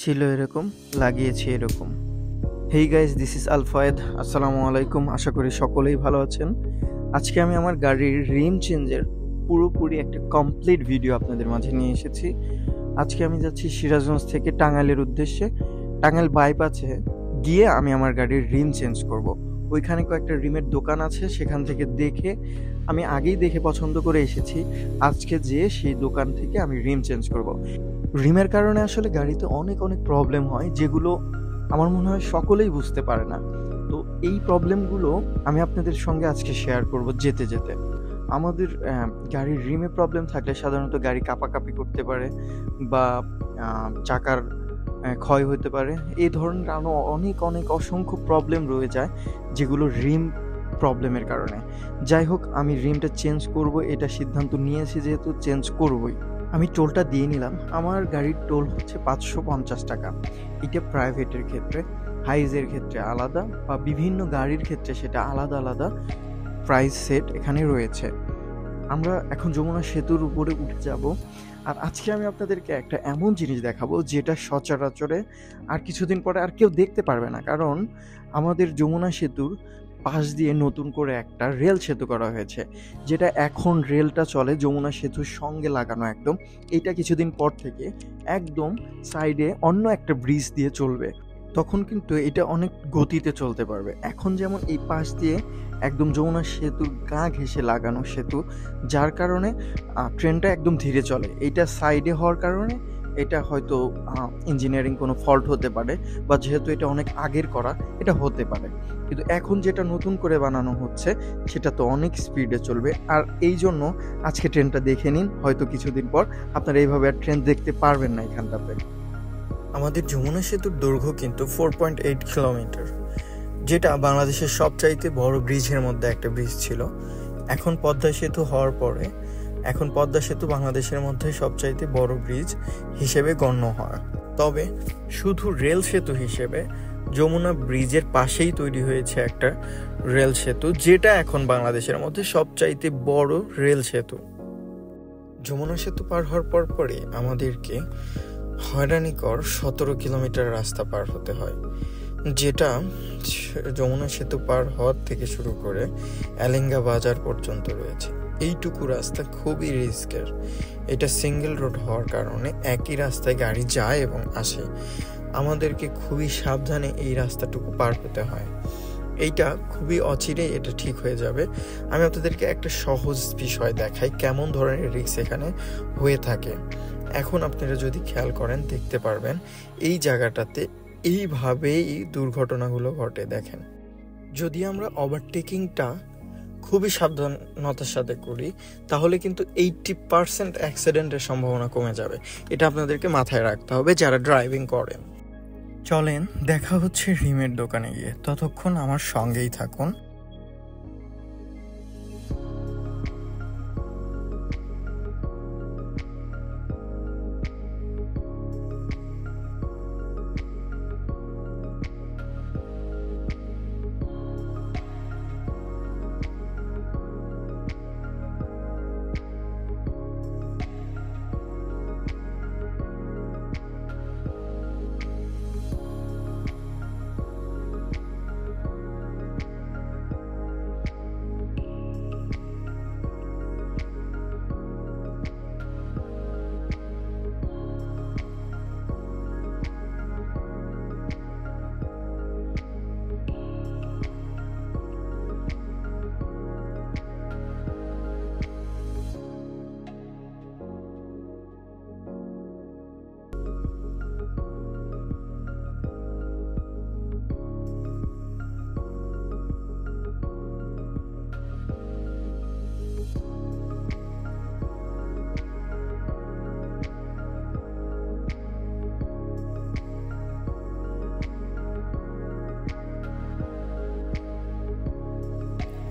ছিল এরকম, লাগিয়েছি এরকম। Hey guys, this is Al Fayed. আসসালামু আলাইকুম, আশা করি সকলেই ভালো আছেন। আজকে আমি আমার গাড়ির রিম চেঞ্জের পুরোপুরি একটা কমপ্লিট ভিডিও আপনাদের মাঝে নিয়ে এসেছি। আজকে আমি যাচ্ছি সিরাজগঞ্জ থেকে টাঙ্গাইলের উদ্দেশ্যে। টাঙ্গাইল বাইপাসে গিয়ে আমি আমার গাড়ির রিম চেঞ্জ করব। ওইখানে কয়েকটা রিমের দোকান আছে, সেখান থেকে দেখে আমি আগেই দেখে পছন্দ করে এসেছি। আজকে যেয়ে সেই দোকান থেকে আমি রিম চেঞ্জ করব। রিমের কারণে আসলে গাড়িতে অনেক অনেক প্রবলেম হয়, যেগুলো আমার মনে হয় সকলেই বুঝতে পারে না। তো এই প্রবলেমগুলো আমি আপনাদের সঙ্গে আজকে শেয়ার করব যেতে যেতে। আমাদের গাড়ির রিমে প্রবলেম থাকলে সাধারণত গাড়ি কাঁপাকাঁপি করতে পারে, বা চাকার ক্ষয় হতে পারে। এই ধরনের আরও অনেক অনেক অসংখ্য প্রবলেম রয়ে যায়, যেগুলো রিম প্রবলেমের কারণে। যাই হোক, আমি রিমটা চেঞ্জ করব, এটা সিদ্ধান্ত নিয়েছি, যেহেতু চেঞ্জ করবই। আমি টোলটা দিয়ে নিলাম। আমার গাড়ির টোল হচ্ছে ৫৫০ টাকা। এটা প্রাইভেটের ক্ষেত্রে, হাইজের ক্ষেত্রে আলাদা, বা বিভিন্ন গাড়ির ক্ষেত্রে সেটা আলাদা আলাদা প্রাইস সেট এখানে রয়েছে। আমরা এখন যমুনা সেতুর উপরে উঠে যাব। আর আজকে আমি আপনাদেরকে একটা এমন জিনিস দেখাবো, যেটা সচরাচরে আর কিছুদিন পরে আর কেউ দেখতে পারবে না। কারণ আমাদের যমুনা সেতুর পাশ দিয়ে নতুন করে একটা রেল সেতু করা হয়েছে, যেটা এখন রেলটা চলে যমুনা সেতুর সঙ্গে লাগানো একদম। এটা কিছুদিন পর থেকে একদম সাইডে অন্য একটা ব্রিজ দিয়ে চলবে। তখন কিন্তু এটা অনেক গতিতে চলতে পারবে। এখন যেমন এই পাশ দিয়ে একদম যমুনা সেতুর গা ঘেঁষে লাগানো সেতু, যার কারণে ট্রেনটা একদম ধীরে চলে। এইটা সাইডে হওয়ার কারণে এটা হয়তো ইঞ্জিনিয়ারিং কোনো ফল্ট হতে পারে, বা যেহেতু এটা অনেক আগের করা, এটা হতে পারে। কিন্তু এখন যেটা নতুন করে বানানো হচ্ছে, সেটা তো অনেক স্পিডে চলবে। আর এই জন্য আজকে ট্রেনটা দেখে নিন, হয়তো কিছুদিন পর আপনারা এইভাবে আর ট্রেন দেখতে পারবেন না এখানটাতে। আমাদের যমুনা সেতুর দৈর্ঘ্য কিন্তু 4.8 কিলোমিটার, যেটা বাংলাদেশের সবচাইতে বড় ব্রিজের মধ্যে একটা ব্রিজ ছিল। এখন পদ্মা সেতু হওয়ার পরে এখন পদ্মা সেতু বাংলাদেশের মধ্যে সবচাইতে বড় ব্রিজ হিসেবে গণ্য হয়। তবে শুধু রেল সেতু হিসেবে যমুনা ব্রিজের পাশেই তৈরি হয়েছে একটা রেল সেতু, যেটা এখন বাংলাদেশের মধ্যে সবচাইতে বড় রেল সেতু। যমুনা সেতু পার হওয়ার পর পরে আমাদেরকে হয়রানিকর 17 কিলোমিটার রাস্তা পার হতে হয়, যেটা যমুনা সেতু পার হওয়ার থেকে শুরু করে এলেঙ্গা বাজার পর্যন্ত রয়েছে। এইটুকু রাস্তা খুবই রিস্কের। এটা সিঙ্গেল রোড হওয়ার কারণে একই রাস্তায় গাড়ি যায় এবং আসে। আমাদেরকে খুবই সাবধানে এই রাস্তাটুকু পার হতে হয়। এইটা খুবই অচিরেই এটা ঠিক হয়ে যাবে। আমি আপনাদেরকে একটা সহজ বিষয় দেখাই, কেমন ধরনের রিস্ক এখানে হয়ে থাকে। এখন আপনারা যদি খেয়াল করেন, দেখতে পারবেন এই জায়গাটাতে এইভাবেই দুর্ঘটনাগুলো ঘটে। দেখেন, যদি আমরা ওভারটেকিংটা খুবই সাবধানতার সাথে করি, তাহলে কিন্তু 80% অ্যাক্সিডেন্টের সম্ভাবনা কমে যাবে। এটা আপনাদেরকে মাথায় রাখতে হবে যারা ড্রাইভিং করেন। চলেন, দেখা হচ্ছে রিমের দোকানে গিয়ে। ততক্ষণ আমার সঙ্গেই থাকুন।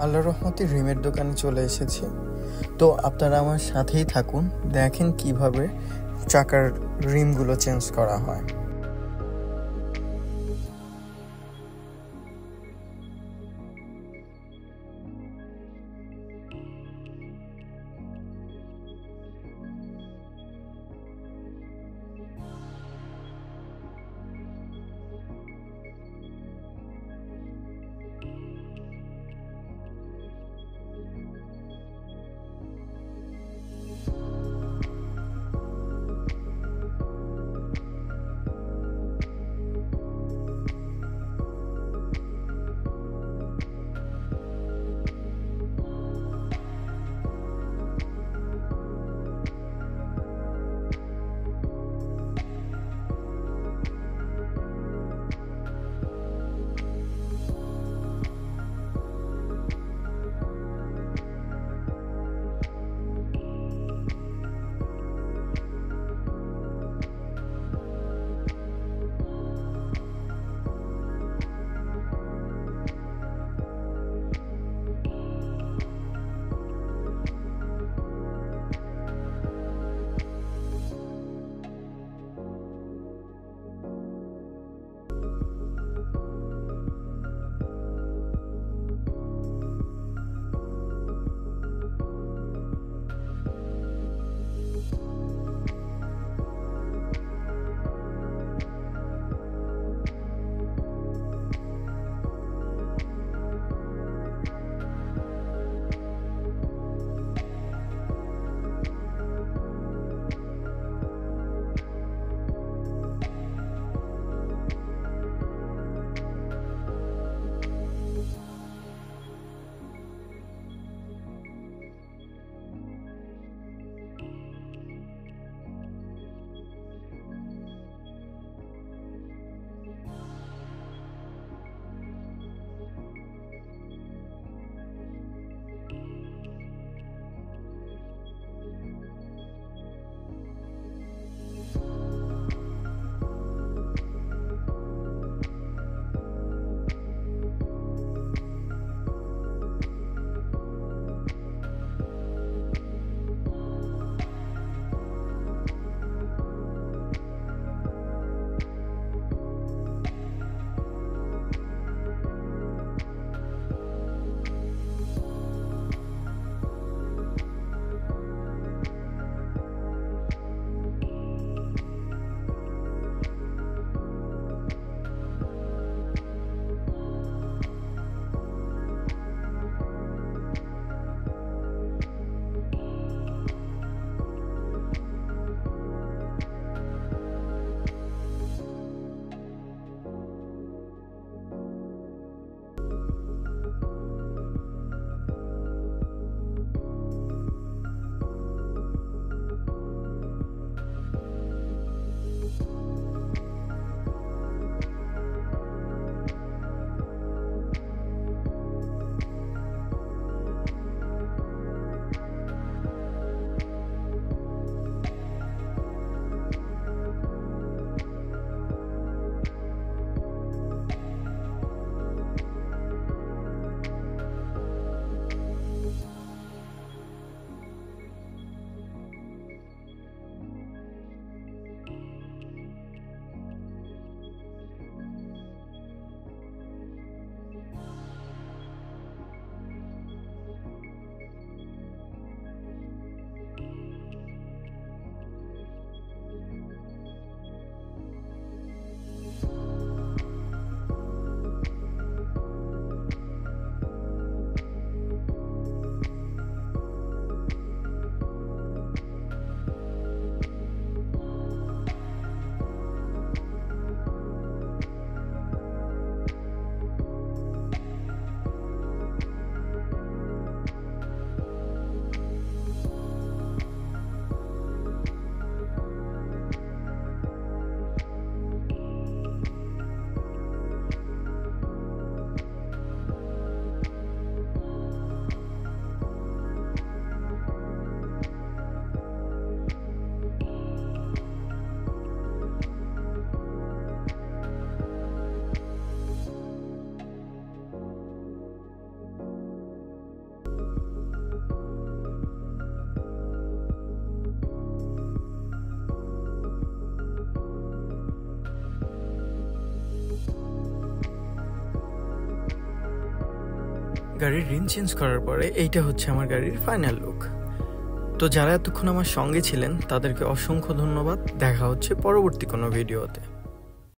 আল্লাহর রহমতে রিমের দোকানে চলে এসেছি। তো আপনারা আমার সাথেই থাকুন, দেখেন কিভাবে চাকার রিমগুলো চেঞ্জ করা হয়। গাড়ির রিম চেঞ্জ করার পরে এইটা হচ্ছে আমার গাড়ির ফাইনাল লুক। তো যারা এতক্ষণ আমার সঙ্গে ছিলেন তাদেরকে অসংখ্য ধন্যবাদ। দেখা হচ্ছে পরবর্তী কোনো ভিডিওতে।